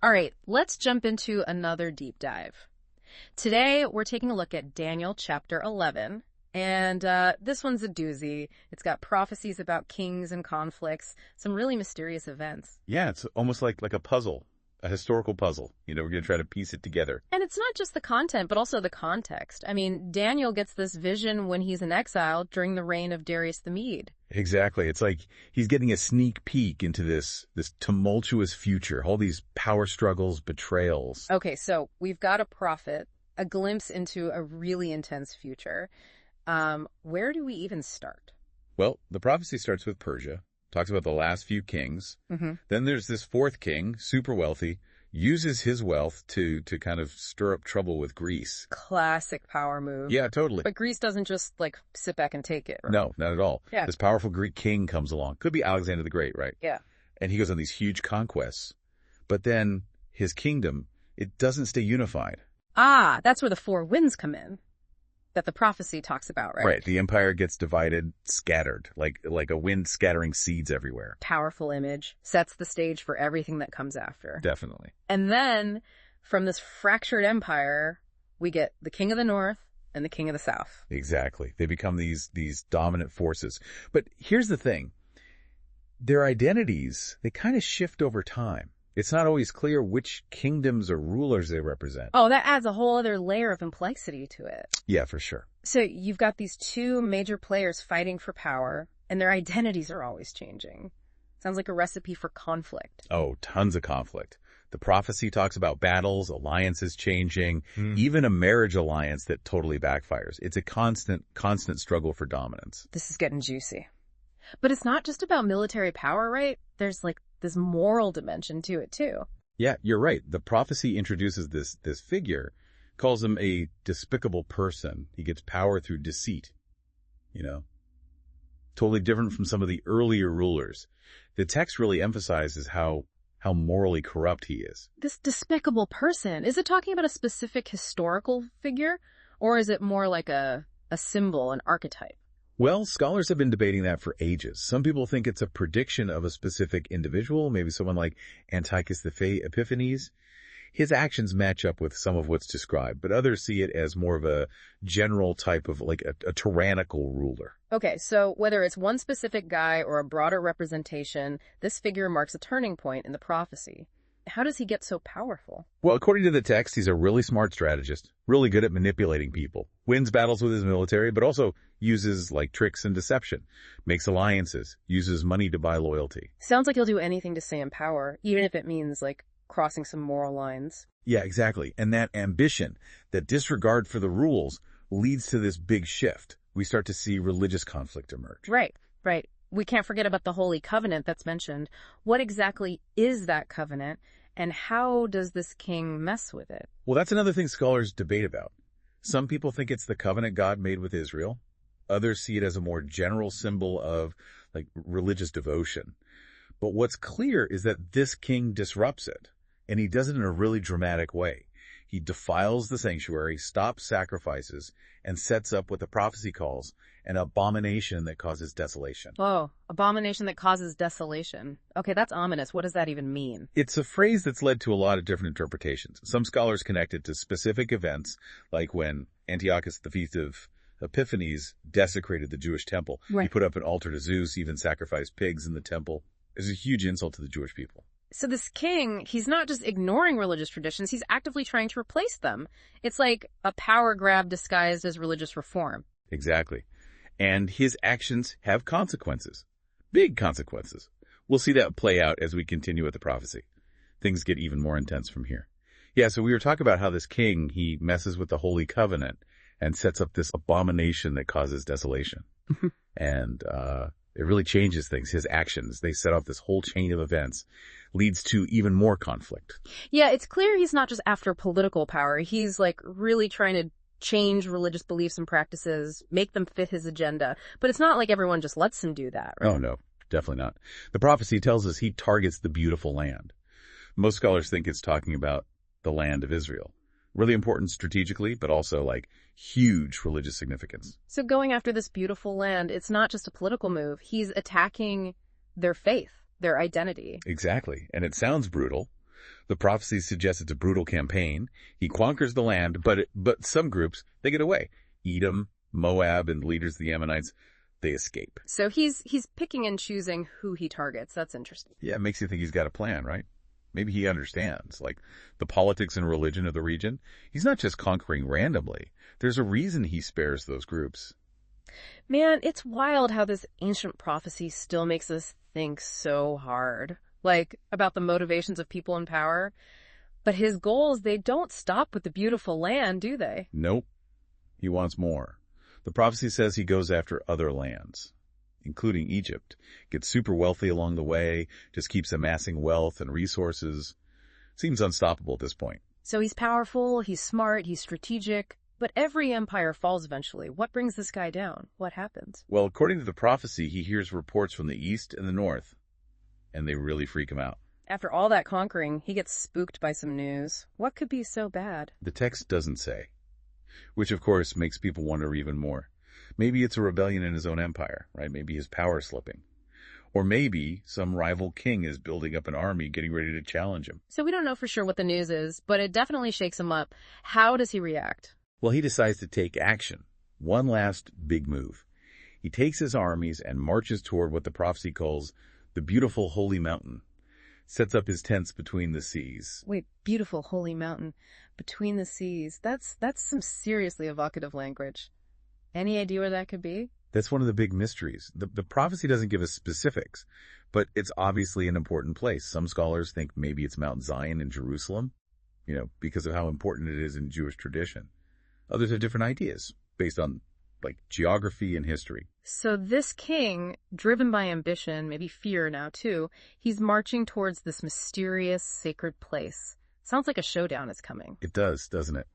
All right, let's jump into another deep dive. Today, we're taking a look at Daniel chapter 11, and this one's a doozy. It's got prophecies about kings and conflicts, some really mysterious events. Yeah, it's almost like a puzzle, a historical puzzle. We're going to try to piece it together. And it's not just the content, but also the context. I mean, Daniel gets this vision when he's in exile during the reign of Darius the Mede. Exactly. It's like he's getting a sneak peek into this tumultuous future, all these power struggles, betrayals. Okay, so we've got a prophet, a glimpse into a really intense future. Where do we even start? Well, the prophecy starts with Persia, talks about the last few kings. Mm-hmm. Then there's this fourth king, super wealthy, uses his wealth to kind of stir up trouble with Greece. Classic power move. Yeah, totally. But Greece doesn't just, sit back and take it, right? No, not at all. Yeah. This powerful Greek king comes along. Could be Alexander the Great, right? Yeah. And he goes on these huge conquests. But then his kingdom, it doesn't stay unified. Ah, that's where the four winds come in, that the prophecy talks about, right? Right. The empire gets divided, scattered, like a wind scattering seeds everywhere. Powerful image, sets the stage for everything that comes after. Definitely. And then, from this fractured empire, we get the king of the north and the king of the south. Exactly. They become these dominant forces. But here's the thing. Their identities, they kind of shift over time. It's not always clear which kingdoms or rulers they represent. Oh, that adds a whole other layer of complexity to it. Yeah, for sure. So you've got these two major players fighting for power, and their identities are always changing. Sounds like a recipe for conflict. Oh, tons of conflict. The prophecy talks about battles, alliances changing, even a marriage alliance that totally backfires. It's a constant struggle for dominance. This is getting juicy. But it's not just about military power, right? There's this moral dimension to it too. Yeah, you're right. The prophecy introduces this figure, calls him a despicable person. He gets power through deceit, Totally different from some of the earlier rulers. The text really emphasizes how morally corrupt he is. This despicable person, is it talking about a specific historical figure? Or is it more like a symbol, an archetype? Well, scholars have been debating that for ages. Some people think it's a prediction of a specific individual, maybe someone like Antiochus Epiphanes. His actions match up with some of what's described, but others see it as more of a general type of a tyrannical ruler. Okay, so whether it's one specific guy or a broader representation, this figure marks a turning point in the prophecy. How does he get so powerful? Well, according to the text, he's a really smart strategist, really good at manipulating people, wins battles with his military, but also uses tricks and deception, makes alliances, uses money to buy loyalty. Sounds like he'll do anything to stay in power, even if it means crossing some moral lines. Yeah, exactly. And that ambition, that disregard for the rules, leads to this big shift. We start to see religious conflict emerge. Right. We can't forget about the Holy Covenant that's mentioned. What exactly is that covenant, and how does this king mess with it? Well, that's another thing scholars debate about. Some people think it's the covenant God made with Israel. Others see it as a more general symbol of religious devotion. But what's clear is that this king disrupts it, and he does it in a really dramatic way. He defiles the sanctuary, stops sacrifices, and sets up what the prophecy calls an abomination that causes desolation. Oh, abomination that causes desolation. Okay, that's ominous. What does that even mean? It's a phrase that's led to a lot of different interpretations. Some scholars connect it to specific events, like when Antiochus, the Feast of Epiphanes, desecrated the Jewish temple. Right. He put up an altar to Zeus, even sacrificed pigs in the temple. It was a huge insult to the Jewish people. So this king, he's not just ignoring religious traditions, he's actively trying to replace them. It's like a power grab disguised as religious reform. Exactly. And his actions have consequences. Big consequences. We'll see that play out as we continue with the prophecy. Things get even more intense from here. Yeah, so we were talking about how this king, he messes with the Holy Covenant and sets up this abomination that causes desolation. And it really changes things. His actions, they set off this whole chain of events, leads to even more conflict. Yeah, it's clear he's not just after political power. He's really trying to change religious beliefs and practices, make them fit his agenda. But it's not like everyone just lets him do that, right? Oh, no, definitely not. The prophecy tells us he targets the beautiful land. Most scholars think it's talking about the land of Israel. Really important strategically, but also huge religious significance. So going after this beautiful land, it's not just a political move. He's attacking their faith, their identity. Exactly. And it sounds brutal, The prophecy suggests it's a brutal campaign. He conquers the land, but some groups, they get away. Edom, Moab, and leaders of the Ammonites, they escape. So he's picking and choosing who he targets. That's interesting. Yeah, it makes you think he's got a plan, right? Maybe he understands, like, the politics and religion of the region. He's not just conquering randomly. There's a reason he spares those groups. Man, it's wild how this ancient prophecy still makes us think so hard. Like, about the motivations of people in power. But his goals, they don't stop with the beautiful land, do they? Nope. He wants more. The prophecy says he goes after other lands, including Egypt, gets super wealthy along the way, just keeps amassing wealth and resources. Seems unstoppable at this point. So he's powerful, he's smart, he's strategic, but every empire falls eventually. What brings this guy down? What happens? Well, according to the prophecy, he hears reports from the east and the north, and they really freak him out. After all that conquering, he gets spooked by some news. What could be so bad? The text doesn't say, which of course makes people wonder even more. Maybe it's a rebellion in his own empire, right? Maybe his power slipping. Or maybe some rival king is building up an army getting ready to challenge him. So we don't know for sure what the news is, but it definitely shakes him up. How does he react? Well, he decides to take action. One last big move. He takes his armies and marches toward what the prophecy calls the beautiful holy mountain. Sets up his tents between the seas. Wait, beautiful holy mountain between the seas. That's some seriously evocative language. Any idea where that could be? That's one of the big mysteries. The prophecy doesn't give us specifics, but it's obviously an important place. Some scholars think maybe it's Mount Zion in Jerusalem, because of how important it is in Jewish tradition. Others have different ideas based on, geography and history. So this king, driven by ambition, maybe fear now too, he's marching towards this mysterious, sacred place. Sounds like a showdown is coming. It does, doesn't it?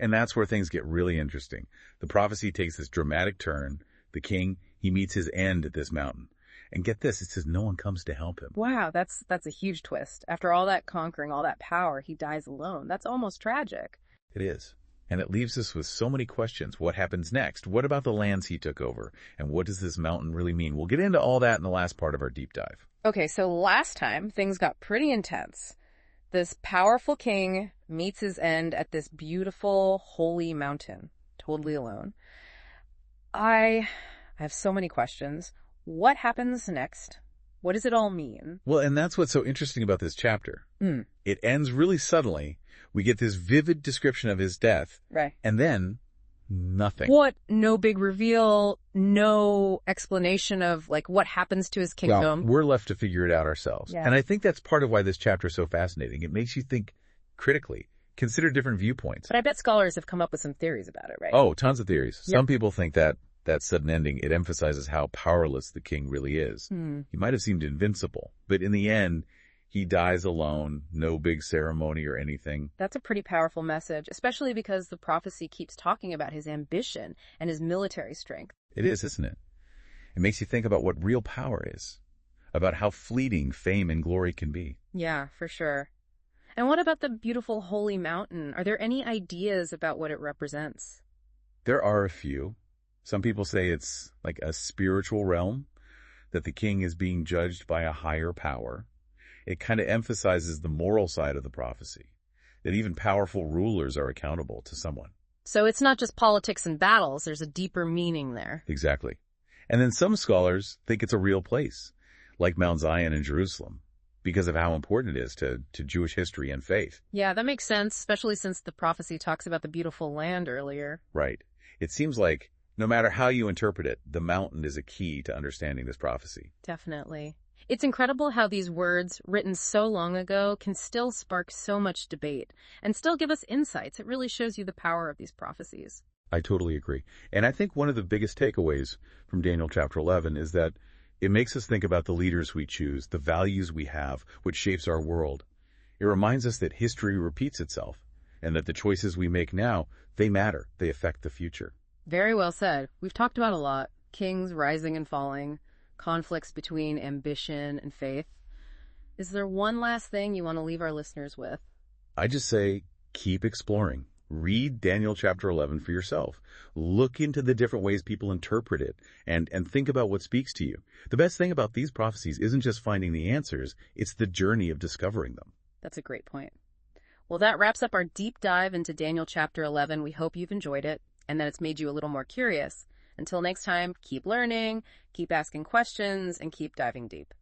And that's where things get really interesting. The prophecy takes this dramatic turn. The king, he meets his end at this mountain. And get this, it says no one comes to help him. Wow, that's a huge twist. After all that conquering, all that power, he dies alone. That's almost tragic. It is. And it leaves us with so many questions. What happens next? What about the lands he took over? And what does this mountain really mean? We'll get into all that in the last part of our deep dive. Okay, so last time, things got pretty intense. This powerful king meets his end at this beautiful, holy mountain, totally alone. I have so many questions. What happens next? What does it all mean? Well, and that's what's so interesting about this chapter. It ends really suddenly. We get this vivid description of his death. Right. And then nothing. What? No big reveal, no explanation of what happens to his kingdom. Well, we're left to figure it out ourselves. Yeah. And I think that's part of why this chapter is so fascinating. It makes you think critically, consider different viewpoints. But I bet scholars have come up with some theories about it, right? Oh, tons of theories. Yep. Some people think that sudden ending, it emphasizes how powerless the king really is. He might have seemed invincible, but in the end, he dies alone, no big ceremony or anything. That's a pretty powerful message, especially because the prophecy keeps talking about his ambition and his military strength. It is, isn't it? It makes you think about what real power is, about how fleeting fame and glory can be. Yeah, for sure. And what about the beautiful holy mountain? Are there any ideas about what it represents? There are a few. Some people say it's like a spiritual realm, that the king is being judged by a higher power. It kind of emphasizes the moral side of the prophecy, that even powerful rulers are accountable to someone. So it's not just politics and battles, there's a deeper meaning there. Exactly. And then some scholars think it's a real place, like Mount Zion in Jerusalem, because of how important it is to Jewish history and faith. Yeah, that makes sense, especially since the prophecy talks about the beautiful land earlier. Right. It seems like no matter how you interpret it, the mountain is a key to understanding this prophecy. Definitely. It's incredible how these words, written so long ago, can still spark so much debate and still give us insights. It really shows you the power of these prophecies. I totally agree. And I think one of the biggest takeaways from Daniel chapter 11 is that it makes us think about the leaders we choose, the values we have, which shapes our world. It reminds us that history repeats itself and that the choices we make now, they matter. They affect the future. Very well said. We've talked about a lot. Kings rising and falling, conflicts between ambition and faith. Is there one last thing you want to leave our listeners with? I just say, keep exploring. Read Daniel chapter 11 for yourself. Look into the different ways people interpret it and think about what speaks to you. The best thing about these prophecies isn't just finding the answers, it's the journey of discovering them. That's a great point. Well, that wraps up our deep dive into Daniel chapter 11. We hope you've enjoyed it and that it's made you a little more curious. Until next time, keep learning, keep asking questions, and keep diving deep.